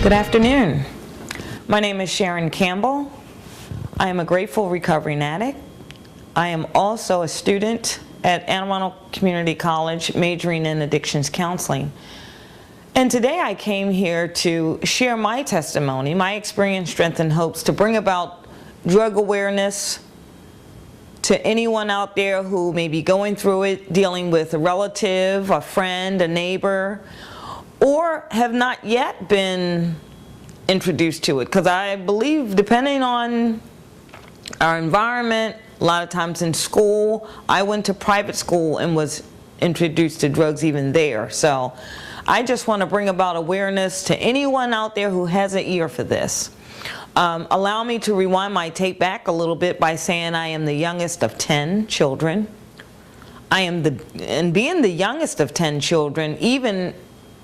Good afternoon. My name is Sharon Campbell. I am a grateful recovering addict. I am also a student at Anne Arundel Community College majoring in addictions counseling. And today I came here to share my testimony, my experience, strength, and hopes to bring about drug awareness to anyone out there who may be going through it, dealing with a relative, a friend, a neighbor, or have not yet been introduced to it. Because I believe, depending on our environment, a lot of times in school, I went to private school and was introduced to drugs even there. So I just want to bring about awareness to anyone out there who has an ear for this. Allow me to rewind my tape back a little bit by saying I am the youngest of 10 children. And being the youngest of 10 children, even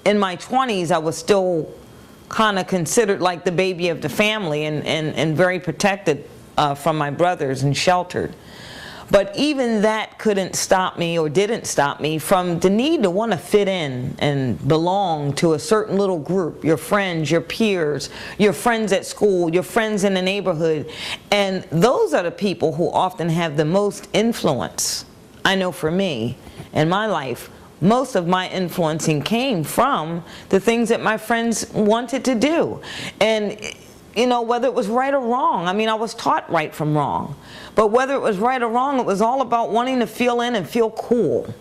in my 20s, I was still kind of considered like the baby of the family and very protected from my brothers and sheltered. But even that couldn't stop me, or didn't stop me, from the need to want to fit in and belong to a certain little group, your friends, your peers, your friends at school, your friends in the neighborhood. And those are the people who often have the most influence. I know for me, in my life, most of my influencing came from the things that my friends wanted to do. And you know, whether it was right or wrong, I mean, I was taught right from wrong. But whether it was right or wrong, it was all about wanting to feel in and feel cool.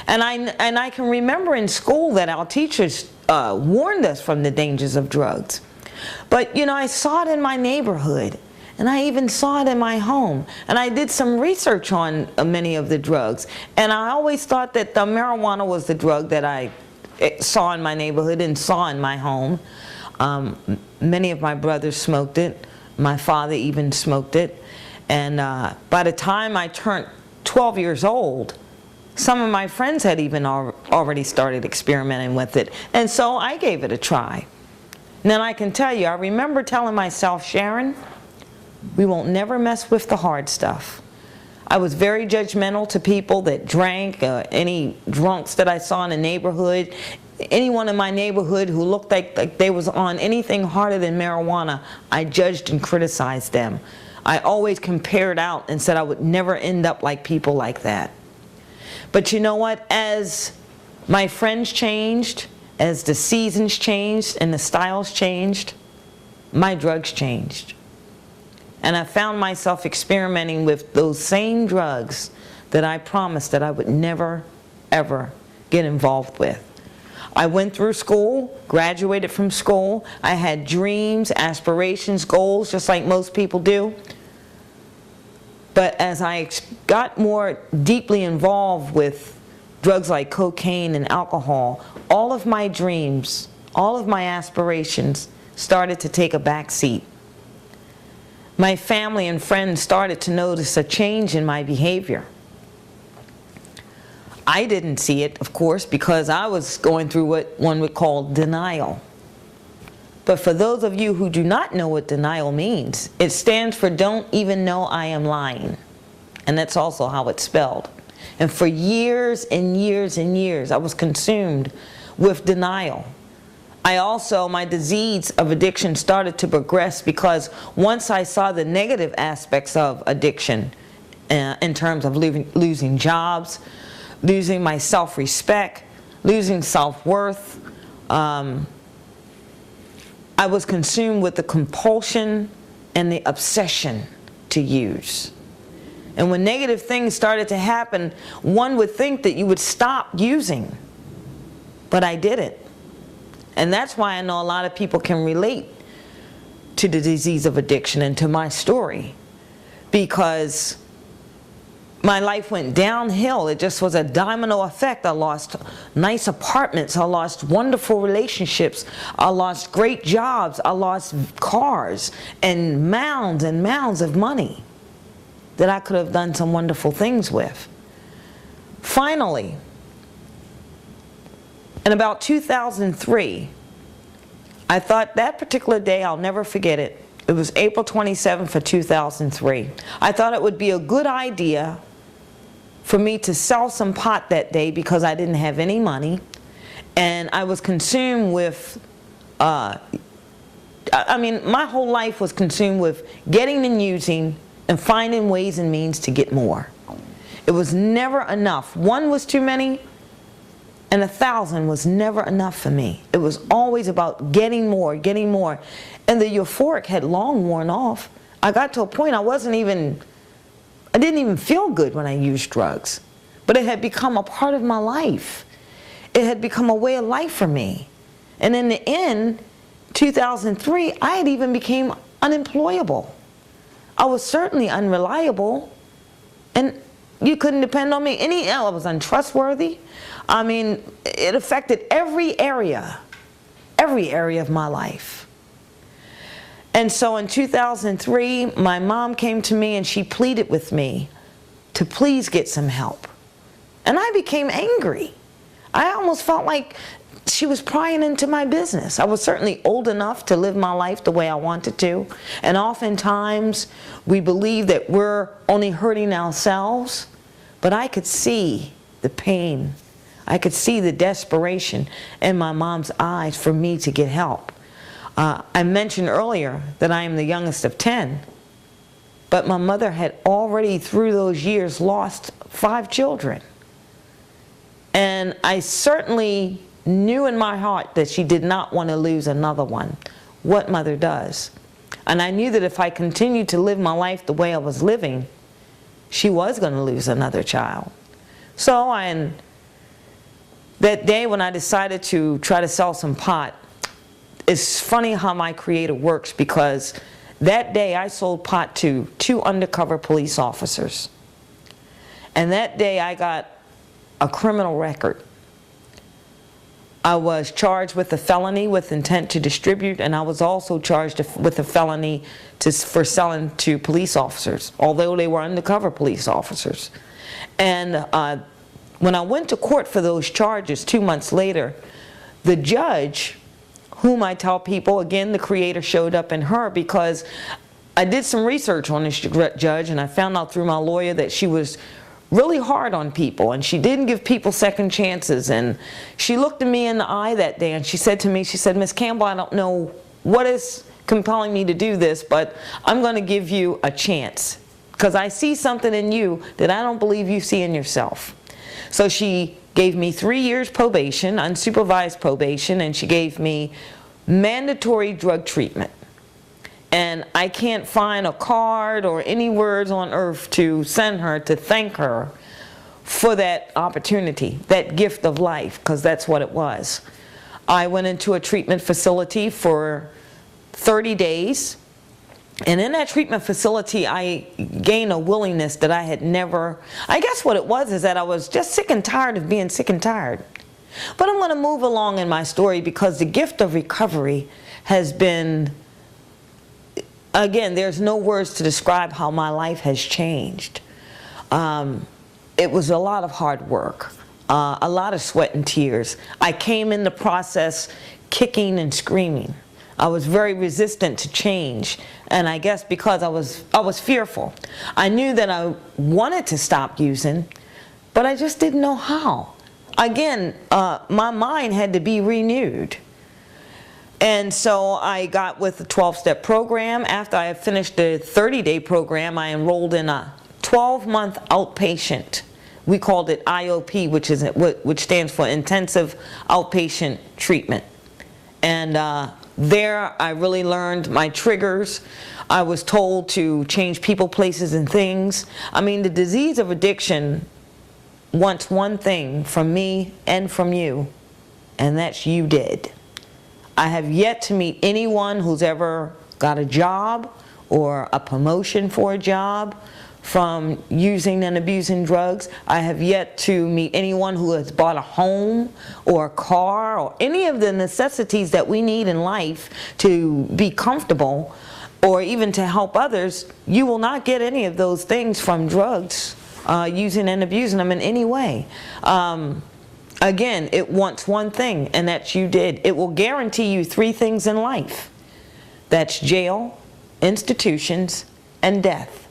And I can remember in school that our teachers warned us from the dangers of drugs. But, you know, I saw it in my neighborhood. And I even saw it in my home. And I did some research on many of the drugs. And I always thought that the marijuana was the drug that I saw in my neighborhood and saw in my home. Many of my brothers smoked it. My father even smoked it. And by the time I turned 12 years old, some of my friends had even already started experimenting with it. And so I gave it a try. And then I can tell you, I remember telling myself, Sharon, we won't never mess with the hard stuff. I was very judgmental to people that drank, any drunks that I saw in the neighborhood. Anyone in my neighborhood who looked like they was on anything harder than marijuana, I judged and criticized them. I always compared out and said I would never end up like people like that. But you know what? As my friends changed, as the seasons changed and the styles changed, my drugs changed. And I found myself experimenting with those same drugs that I promised that I would never, ever get involved with. I went through school, graduated from school. I had dreams, aspirations, goals, just like most people do. But as I got more deeply involved with drugs like cocaine and alcohol, all of my dreams, all of my aspirations started to take a back seat. My family and friends started to notice a change in my behavior. I didn't see it, of course, because I was going through what one would call denial. But for those of you who do not know what denial means, it stands for don't even know I am lying. And that's also how it's spelled. And for years and years and years, I was consumed with denial. My disease of addiction started to progress because once I saw the negative aspects of addiction in terms of losing jobs, losing my self-respect, losing self-worth, I was consumed with the compulsion and the obsession to use. And when negative things started to happen, one would think that you would stop using, but I didn't. And that's why I know a lot of people can relate to the disease of addiction and to my story, because my life went downhill. It just was a domino effect. I lost nice apartments. I lost wonderful relationships. I lost great jobs. I lost cars and mounds of money that I could have done some wonderful things with. Finally, in about 2003, I thought that particular day, I'll never forget it. It was April 27th of 2003. I thought it would be a good idea for me to sell some pot that day because I didn't have any money. And I was consumed with I mean, my whole life was consumed with getting and using and finding ways and means to get more. It was never enough. One was too many, and 1,000 was never enough for me. It was always about getting more, getting more. And the euphoric had long worn off. I got to a point I didn't even feel good when I used drugs. But it had become a part of my life. It had become a way of life for me. And in the end, 2003, I had even became unemployable. I was certainly unreliable, and you couldn't depend on me. I was untrustworthy. I mean, it affected every area of my life. And so in 2003, my mom came to me and she pleaded with me to please get some help. And I became angry. I almost felt like she was prying into my business. I was certainly old enough to live my life the way I wanted to. And oftentimes we believe that we're only hurting ourselves. But I could see the pain. I could see the desperation in my mom's eyes for me to get help. I mentioned earlier that I am the youngest of 10. But my mother had already, through those years, lost 5 children. And I certainly knew in my heart that she did not want to lose another one. What mother does. And I knew that if I continued to live my life the way I was living, she was going to lose another child. So that day when I decided to try to sell some pot, it's funny how my Creator works, because that day I sold pot to 2 undercover police officers. And that day I got a criminal record. I was charged with a felony with intent to distribute, and I was also charged with a felony for selling to police officers, although they were undercover police officers. And when I went to court for those charges 2 months later, the judge, whom I tell people, again, the Creator showed up in her, because I did some research on this judge, and I found out through my lawyer that she was really hard on people, and she didn't give people second chances. And she looked at me in the eye that day and she said to me, she said, "Miss Campbell, I don't know what is compelling me to do this, but I'm going to give you a chance, because I see something in you that I don't believe you see in yourself." So she gave me 3 years probation, unsupervised probation, and she gave me mandatory drug treatment. And I can't find a card or any words on earth to send her to thank her for that opportunity, that gift of life, because that's what it was. I went into a treatment facility for 30 days. And in that treatment facility, I gained a willingness that I had never. I guess what it was is that I was just sick and tired of being sick and tired. But I'm going to move along in my story, because the gift of recovery has been, again, there's no words to describe how my life has changed. It was a lot of hard work, a lot of sweat and tears. I came in the process kicking and screaming. I was very resistant to change, and I guess because I was fearful. I knew that I wanted to stop using, but I just didn't know how. Again, my mind had to be renewed. And so I got with the 12-step program. After I had finished the 30-day program, I enrolled in a 12-month outpatient. We called it IOP, which stands for Intensive Outpatient Treatment. And there I really learned my triggers. I was told to change people, places, and things. I mean, the disease of addiction wants one thing from me and from you, and that's you dead. I have yet to meet anyone who's ever got a job or a promotion for a job from using and abusing drugs. I have yet to meet anyone who has bought a home or a car or any of the necessities that we need in life to be comfortable or even to help others. You will not get any of those things from drugs, using and abusing them in any way. Again, it wants one thing, and that's you dead. It will guarantee you 3 things in life. That's jail, institutions, and death.